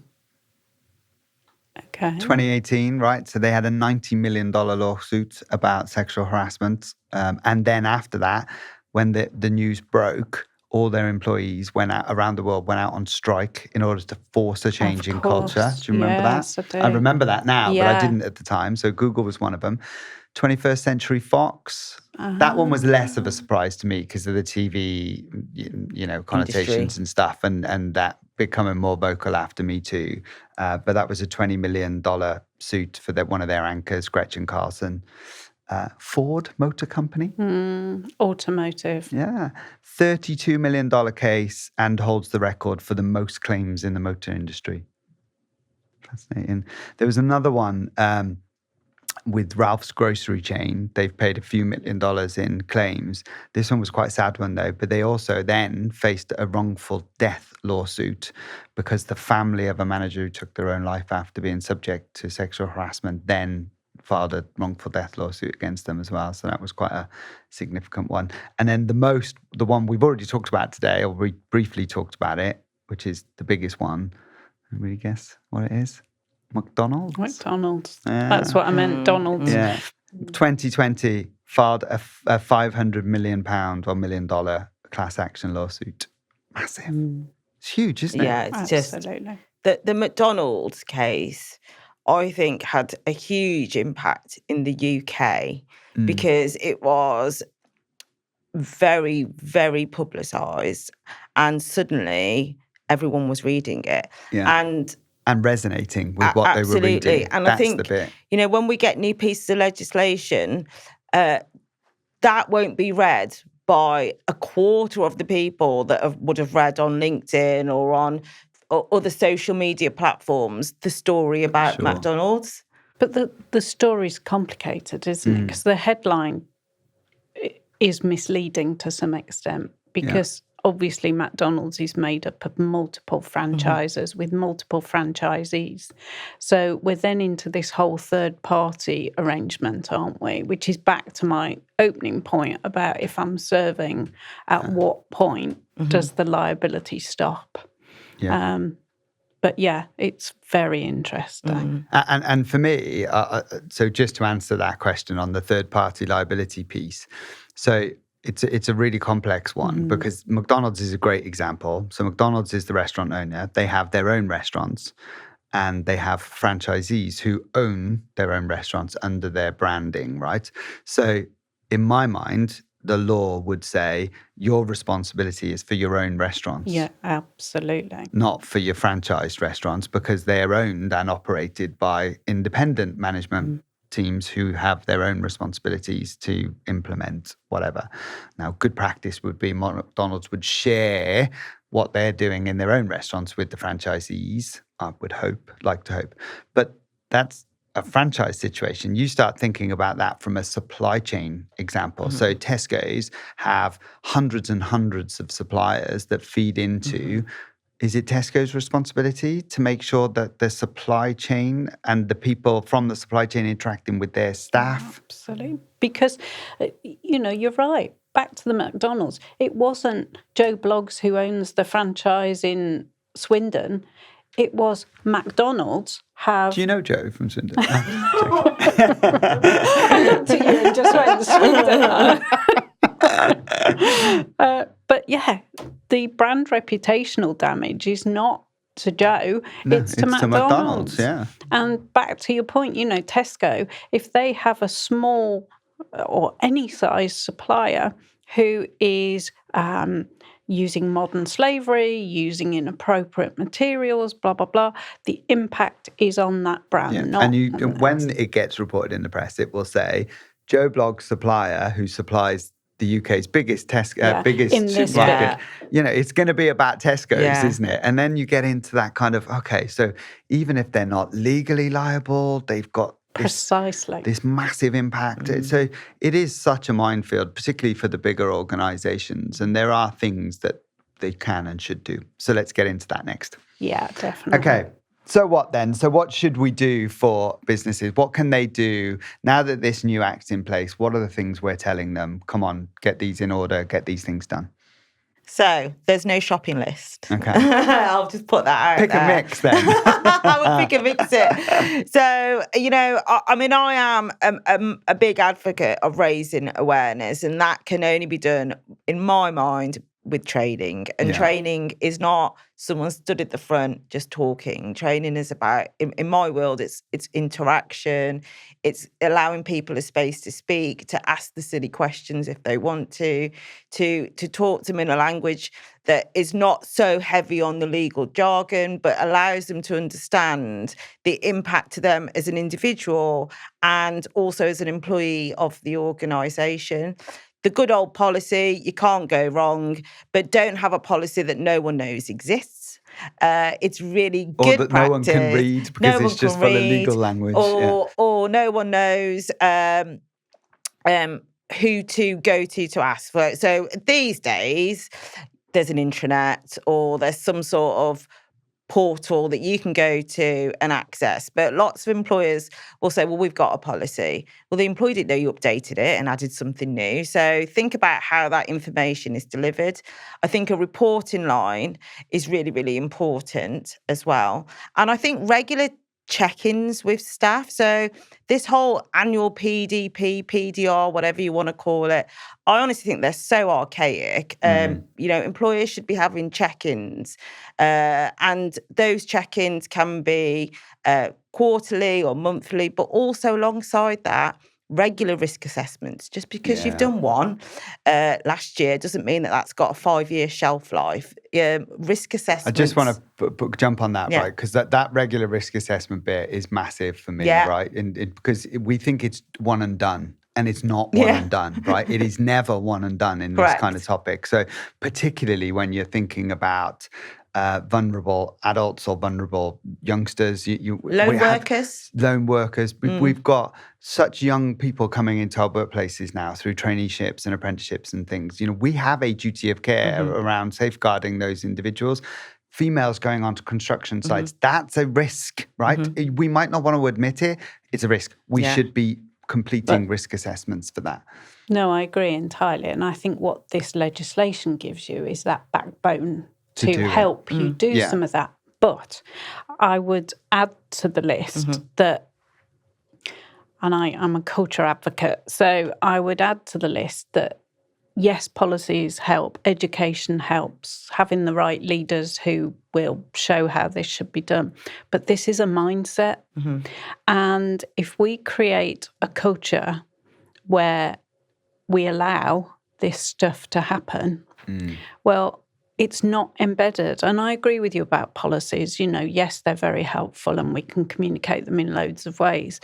S2: Okay.
S1: 2018, right? So they had a $90 million lawsuit about sexual harassment. And then after that, when the news broke, all their employees went out around the world, went out on strike in order to force a change in culture. Do you remember that?
S2: I do.
S1: I remember that now, but I didn't at the time. So Google was one of them. 21st Century Fox. That one was less of a surprise to me because of the TV, connotations
S3: industry
S1: and stuff, and that becoming more vocal after MeToo. But that was a $20 million suit for one of their anchors, Gretchen Carlson. Ford Motor Company.
S2: Automotive.
S1: Yeah. $32 million case and holds the record for the most claims in the motor industry. Fascinating. There was another one with Ralph's grocery chain. They've paid a few $1 million in claims. This one was quite a sad one, though, but they also then faced a wrongful death lawsuit because the family of a manager who took their own life after being subject to sexual harassment then filed a wrongful death lawsuit against them as well. So that was quite a significant one. And then the one we've already talked about today, or we briefly talked about it, which is the biggest one. Anybody guess what it is? McDonald's.
S2: That's what I meant. Donald's.
S1: Yeah. 2020 filed a $500 million or $1 million class action lawsuit. Massive. It's huge, isn't it?
S3: Yeah, it's
S2: absolutely.
S3: Just the McDonald's case, I think, had a huge impact in the UK because it was very, very publicised, and suddenly everyone was reading it.
S1: Yeah. And resonating with what they were reading.
S3: And
S1: that's
S3: I think,
S1: the bit.
S3: When we get new pieces of legislation, that won't be read by a quarter of the people that would have read on LinkedIn or on other social media platforms the story about McDonald's.
S2: But the story's complicated, isn't it? Because the headline is misleading to some extent because obviously McDonald's is made up of multiple franchises with multiple franchisees. So we're then into this whole third-party arrangement, aren't we? Which is back to my opening point about if I'm serving, at what point does the liability stop?
S1: Yeah.
S2: But yeah, it's very interesting.
S1: And for me, so just to answer that question on the third-party liability piece, so it's a really complex one because McDonald's is a great example. So McDonald's is the restaurant owner. They have their own restaurants and they have franchisees who own their own restaurants under their branding, right? So in my mind, the law would say your responsibility is for your own restaurants.
S2: Yeah, absolutely.
S1: Not for your franchised restaurants because they are owned and operated by independent management teams who have their own responsibilities to implement whatever. Now, good practice would be McDonald's would share what they're doing in their own restaurants with the franchisees, I would like to hope. But that's a franchise situation. You start thinking about that from a supply chain example. So Tesco's have hundreds and hundreds of suppliers that feed into is it Tesco's responsibility to make sure that the supply chain and the people from the supply chain interacting with their staff?
S2: Absolutely. Because, you're right. Back to the McDonald's. It wasn't Joe Bloggs who owns the franchise in Swindon. it was McDonald's have...
S1: Do you know Joe from Swindon?
S2: I looked at you and just went, Swindon. But yeah, the brand reputational damage is not to Joe, it's to McDonald's.
S1: Yeah.
S2: And back to your point, Tesco, if they have a small or any size supplier who is using modern slavery, using inappropriate materials, blah, blah, blah, the impact is on that brand.
S1: Yeah.
S2: Not
S1: And when it gets reported in the press, it will say, Joe Bloggs supplier who supplies the UK's biggest biggest supermarket. It's going to be about Tesco's, isn't it? And then you get into that kind of, okay, so even if they're not legally liable, they've got this massive impact. So it is such a minefield, particularly for the bigger organisations. And there are things that they can and should do. So let's get into that next.
S2: Yeah, definitely.
S1: Okay. So what then? So what should we do for businesses? What can they do now that this new act's in place? What are the things we're telling them? Come on, get these in order, get these things done.
S3: So there's no shopping list.
S1: Okay.
S3: I'll just put that out
S1: Pick
S3: there.
S1: a mix then.
S3: I would pick a mix it. So, I am a big advocate of raising awareness, and that can only be done, in my mind, with training. And training is not someone stood at the front just talking. Training is about, in my world, it's interaction. It's allowing people a space to speak, to ask the silly questions if they want to talk to them in a language that is not so heavy on the legal jargon, but allows them to understand the impact to them as an individual and also as an employee of the organisation. The good old policy, you can't go wrong, but don't have a policy that no one knows exists. It's really good practice. Or that no one can
S1: read because it's just full of legal language.
S3: Or no one knows who to go to ask for it. So these days, there's an intranet or there's some sort of portal that you can go to and access. But lots of employers will say, well, we've got a policy. Well, the employee didn't know you updated it and added something new. So think about how that information is delivered. I think a reporting line is really, really important as well. And I think regular check-ins with staff. So this whole annual PDP, PDR, whatever you want to call it, I honestly think they're so archaic. Employers should be having check-ins, and those check-ins can be quarterly or monthly, but also alongside that, regular risk assessments. Just because you've done one last year doesn't mean that that's got a 5-year shelf life. Risk assessments.
S1: I just want to jump on that, right? Because that regular risk assessment bit is massive for me, right? Because we think it's one and done. And it's not one and done, right? It is never one and done in this kind of topic. So particularly when you're thinking about vulnerable adults or vulnerable youngsters.
S3: Lone workers.
S1: We've got such young people coming into our workplaces now through traineeships and apprenticeships and things. We have a duty of care around safeguarding those individuals. Females going onto construction sites, that's a risk, right? We might not want to admit it. It's a risk. We should be completing risk assessments for that.
S2: No, I agree entirely. And I think what this legislation gives you is that backbone to help you do some of that. But I would add to the list that, and I'm a culture advocate, so I would add to the list that yes, policies help, education helps, having the right leaders who will show how this should be done. But this is a mindset. And if we create a culture where we allow this stuff to happen, well, it's not embedded. And I agree with you about policies. Yes, they're very helpful and we can communicate them in loads of ways,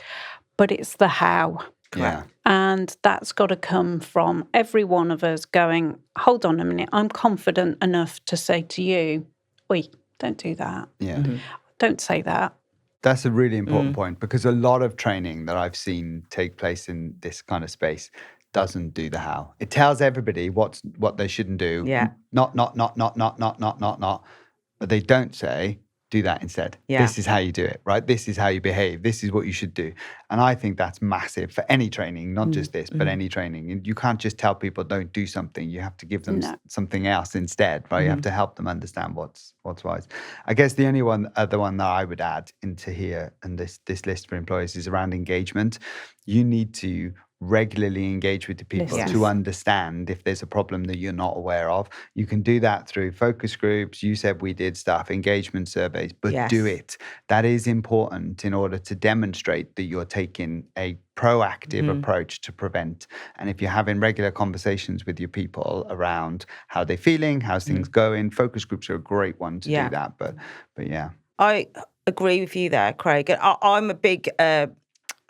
S2: but it's the how.
S1: Yeah.
S2: And that's got to come from every one of us going, hold on a minute, I'm confident enough to say to you, oi, don't do that.
S1: Yeah.
S2: Don't say that.
S1: That's a really important point, because a lot of training that I've seen take place in this kind of space doesn't do the how. It tells everybody what they shouldn't do.
S3: Yeah.
S1: Not. But they don't say, do that instead.
S3: Yeah.
S1: This is how you do it, right? This is how you behave. This is what you should do. And I think that's massive for any training, not just this, but any training. And you can't just tell people don't do something. You have to give them something else instead, right? You have to help them understand what's wise. I guess the only other one that I would add into here and this list for employers is around engagement. You need to regularly engage with the people to understand if there's a problem that you're not aware of. You can do that through focus groups. You said we did stuff, engagement surveys, but do it. That is important in order to demonstrate that you're taking a proactive approach to prevent. And if you're having regular conversations with your people around how they're feeling, how's things going, focus groups are a great one to do that. But yeah.
S3: I agree with you there, Craig. I'm a big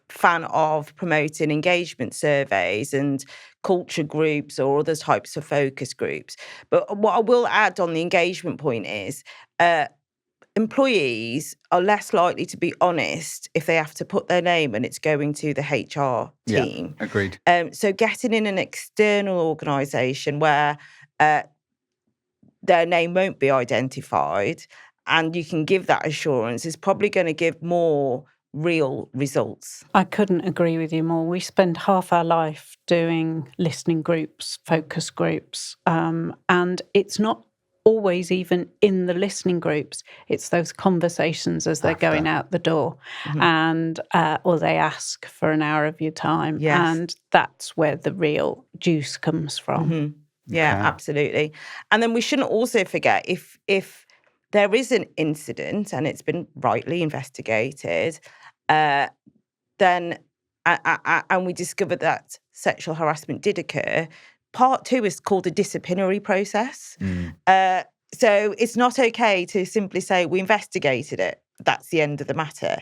S3: fan of promoting engagement surveys and culture groups or other types of focus groups. But what I will add on the engagement point is employees are less likely to be honest if they have to put their name and it's going to the HR team.
S1: Yeah, agreed.
S3: So getting in an external organisation where their name won't be identified and you can give that assurance is probably going to give more real results.
S2: I couldn't agree with you more. We spend half our life doing listening groups, focus groups, and it's not always even in the listening groups. It's those conversations as they're going out the door, and or they ask for an hour of your time, and that's where the real juice comes from.
S3: Yeah, absolutely. And then we shouldn't also forget if there is an incident and it's been rightly investigated, then and we discovered that sexual harassment did occur, part 2 is called a disciplinary process. So it's not okay to simply say we investigated it. That's the end of the matter.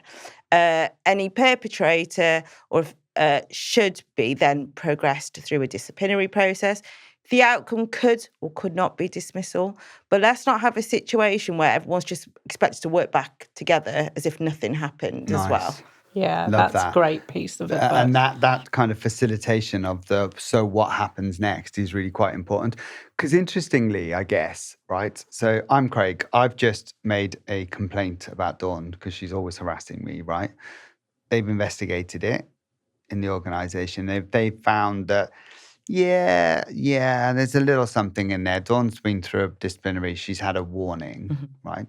S3: Any perpetrator or should be then progressed through a disciplinary process. The outcome could or could not be dismissal, but let's not have a situation where everyone's just expected to work back together as if nothing happened as well.
S2: Yeah, that's a great piece of advice.
S1: And that kind of facilitation of so what happens next is really quite important. Because interestingly, I guess, right? So I'm Craig. I've just made a complaint about Dawn because she's always harassing me, right? They've investigated it in the organisation. They found that there's a little something in there. Dawn's been through a disciplinary. She's had a warning, right?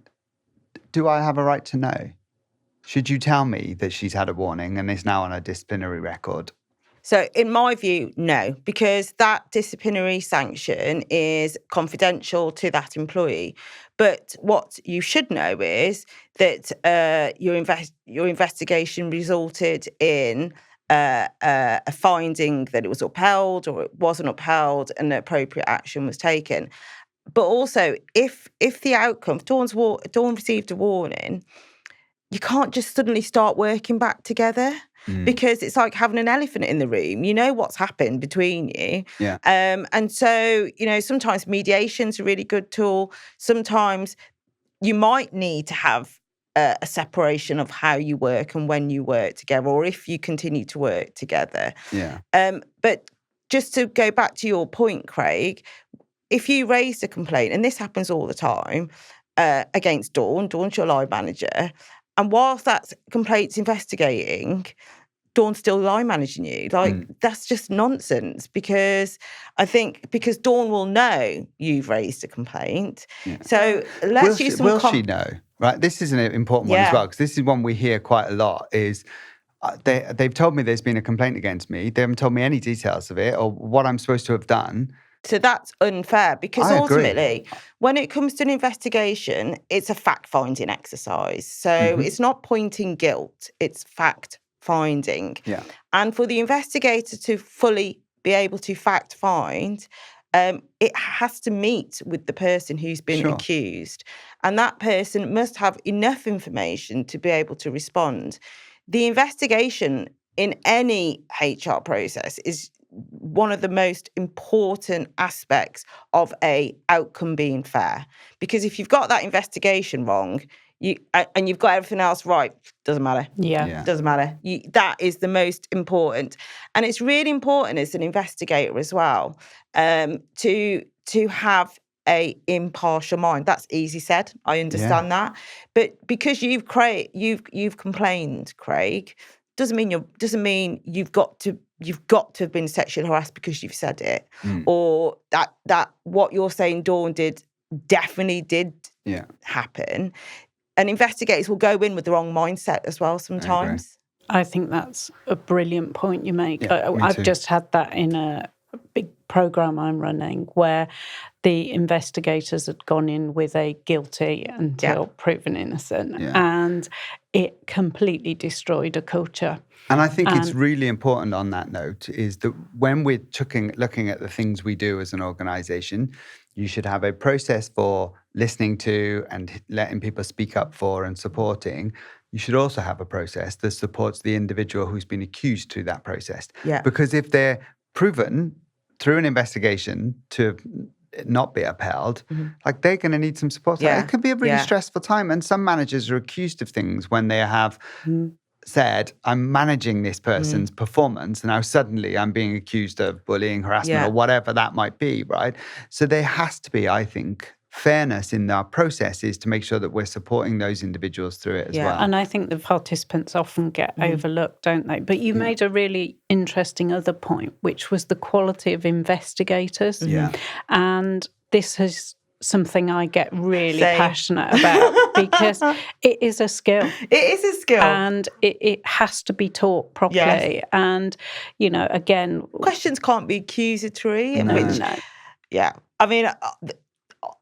S1: Do I have a right to know? Should you tell me that she's had a warning and is now on a disciplinary record?
S3: So in my view, no, because that disciplinary sanction is confidential to that employee. But what you should know is that your investigation resulted in a finding that it was upheld or it wasn't upheld and appropriate action was taken. But also, if the outcome, Dawn received a warning, you can't just suddenly start working back together because it's like having an elephant in the room. You know what's happened between you.
S1: Yeah.
S3: And so, sometimes mediation's a really good tool. Sometimes you might need to have a separation of how you work and when you work together, or if you continue to work together.
S1: Yeah.
S3: But just to go back to your point, Craig, if you raised a complaint, and this happens all the time, against Dawn's your line manager, and whilst that complaint's investigating, Dawn's still line managing you. That's just nonsense because Dawn will know you've raised a complaint. Yeah. So let's use some...
S1: Will she know? Right, this is an important one as well, because this is one we hear quite a lot, is they've told me there's been a complaint against me. They haven't told me any details of it or what I'm supposed to have done.
S3: So that's unfair because ultimately, when it comes to an investigation, it's a fact-finding exercise. So it's not pointing guilt, it's fact-finding.
S1: Yeah.
S3: And for the investigator to fully be able to fact-find, it has to meet with the person who's been accused. And that person must have enough information to be able to respond. The investigation in any HR process is one of the most important aspects of a outcome being fair. Because if you've got that investigation wrong, and you've got everything else right, doesn't matter. Doesn't matter. That is the most important. And it's really important as an investigator as well, to have a impartial mind. That's easy said. I understand that, but because you've complained, Craig, doesn't mean you've got to have been sexually harassed because you've said it, or that what you're saying Dawn definitely did happen. And investigators will go in with the wrong mindset as well sometimes.
S2: I think that's a brilliant point you make. I've just had that in a big program I'm running where the investigators had gone in with a guilty until proven innocent, and it completely destroyed a culture.
S1: And I think it's really important on that note is that when we're looking at the things we do as an organisation, you should have a process for listening to and letting people speak up for and supporting. You should also have a process that supports the individual who's been accused through that process. Yeah. Because if they're proven through an investigation to not be upheld, like they're going to need some support. Yeah. It could be a really stressful time. And some managers are accused of things when they have said, I'm managing this person's performance, and now suddenly I'm being accused of bullying, harassment, or whatever that might be, right? So there has to be, I think, fairness in our processes to make sure that we're supporting those individuals through it as well.
S2: And I think the participants often get overlooked, don't they? But you made a really interesting other point, which was the quality of investigators. Yeah. And this is something I get really passionate about because it is a skill.
S3: It is a skill.
S2: And it has to be taught properly. Yes. And, you know, again...
S3: questions can't be accusatory.
S2: No.
S3: Yeah. I mean...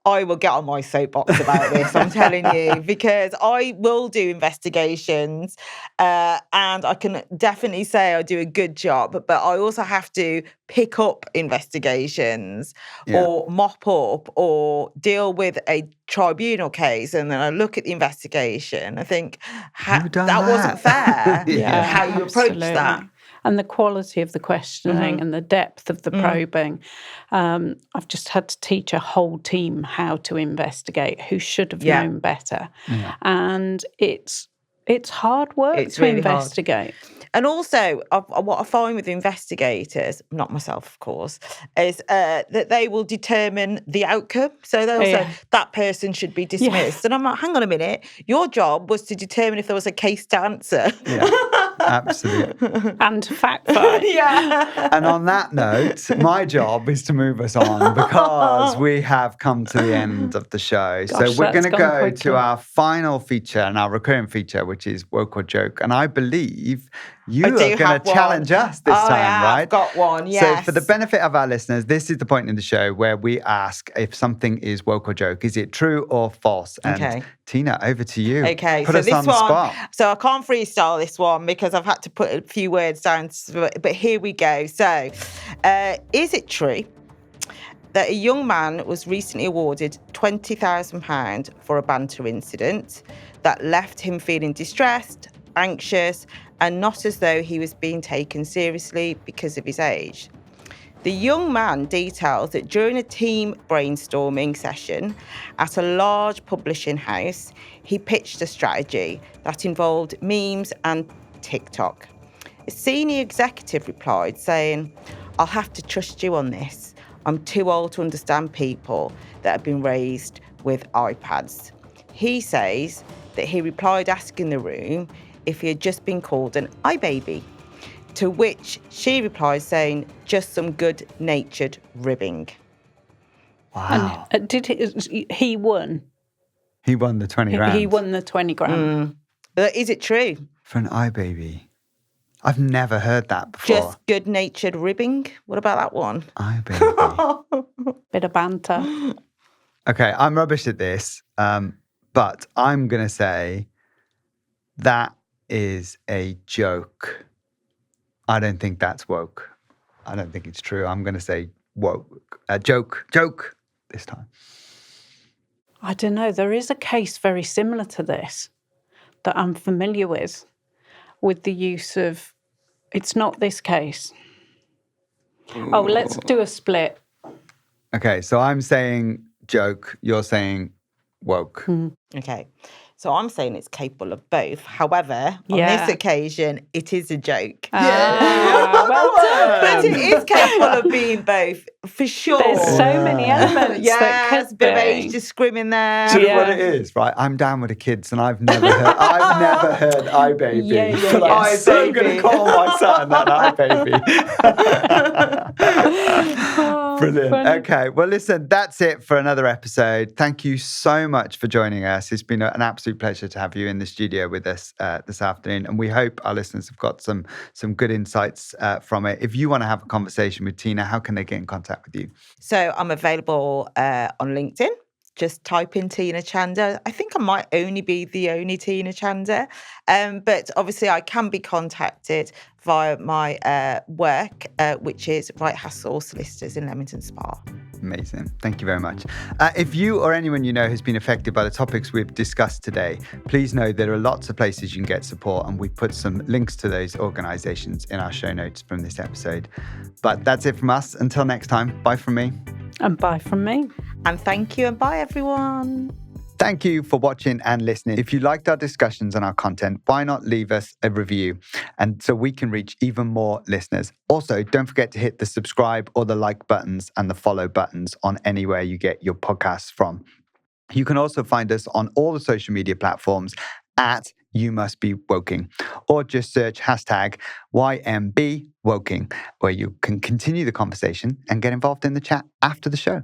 S3: I will get on my soapbox about this, I'm telling you, because I will do investigations and I can definitely say I do a good job, but I also have to pick up investigations or mop up or deal with a tribunal case, and then I look at the investigation, I think, that wasn't fair, how you approach that.
S2: And the quality of the questioning and the depth of the probing. I've just had to teach a whole team how to investigate who should have known better. Yeah. And it's hard work to really investigate.
S3: Hard. And also, what I find with investigators, not myself, of course, is that they will determine the outcome. So they'll say, that person should be dismissed. And I'm like, hang on a minute. Your job was to determine if there was a case to answer.
S1: Yeah, absolutely.
S2: And to fact find.
S1: And on that note, my job is to move us on because we have come to the end of the show. Gosh, so we're going to go to our final feature and our recurring feature, which is Woke or Joke. And I believe... you are going to challenge us this time, right?
S3: I've got one, yes.
S1: So for the benefit of our listeners, this is the point in the show where we ask if something is woke or joke. Is it true or false? And Tina, over to you.
S3: Okay.
S1: Put us on the spot.
S3: So I can't freestyle this one because I've had to put a few words down, but here we go. So is it true that a young man was recently awarded £20,000 for a banter incident that left him feeling distressed, anxious, and not as though he was being taken seriously because of his age? The young man details that during a team brainstorming session at a large publishing house, he pitched a strategy that involved memes and TikTok. A senior executive replied saying, "I'll have to trust you on this. I'm too old to understand people that have been raised with iPads." He says that he replied asking the room if he had just been called an iBaby, to which she replied saying, "Just some good-natured ribbing."
S1: Wow.
S2: And he won?
S1: He won the 20 grand.
S2: He won the 20 grand.
S3: Is it true?
S1: For an iBaby. I've never heard that before.
S3: Just good-natured ribbing? What about that one?
S1: iBaby.
S2: Bit of banter.
S1: Okay, I'm rubbish at this, but I'm going to say that is a joke. I don't think that's woke. I don't think it's true. I'm going to say woke. Joke this time.
S2: I don't know. There is a case very similar to this that I'm familiar with the use of... It's not this case. Oh, let's do a split.
S1: Okay, so I'm saying joke. You're saying woke.
S3: Okay. So I'm saying it's capable of both. However, on this occasion, it is a joke.
S2: Well done.
S3: But it is capable of being both. For sure.
S2: There's so many elements that could
S3: bit
S2: be.
S3: of age discrimination there.
S1: Do you know what it is, right? I'm down with the kids, and I've never heard "I baby." So I'm going to call my son an "I baby." Brilliant.
S2: Funny.
S1: Okay, well, listen, that's it for another episode. Thank you so much for joining us. It's been an absolute pleasure to have you in the studio with us this afternoon, and we hope our listeners have got some good insights from it. If you want to have a conversation with Tina, how can they get in contact with you?
S3: So I'm available on LinkedIn. Just type in Tina Chander. I think I might only be the only Tina Chander. But obviously I can be contacted via my work, which is Wright Hassall Solicitors in Leamington Spa.
S1: Amazing. Thank you very much. If you or anyone you know has been affected by the topics we've discussed today, please know there are lots of places you can get support, and we've put some links to those organisations in our show notes from this episode. But that's it from us. Until next time, bye from me.
S2: And bye from me.
S3: And thank you, and bye everyone.
S1: Thank you for watching and listening. If you liked our discussions and our content, why not leave us a review? And so we can reach even more listeners. Also, don't forget to hit the subscribe or the like buttons and the follow buttons on anywhere you get your podcasts from. You can also find us on all the social media platforms at You Must Be Woking, or just search hashtag YMB Woking, where you can continue the conversation and get involved in the chat after the show.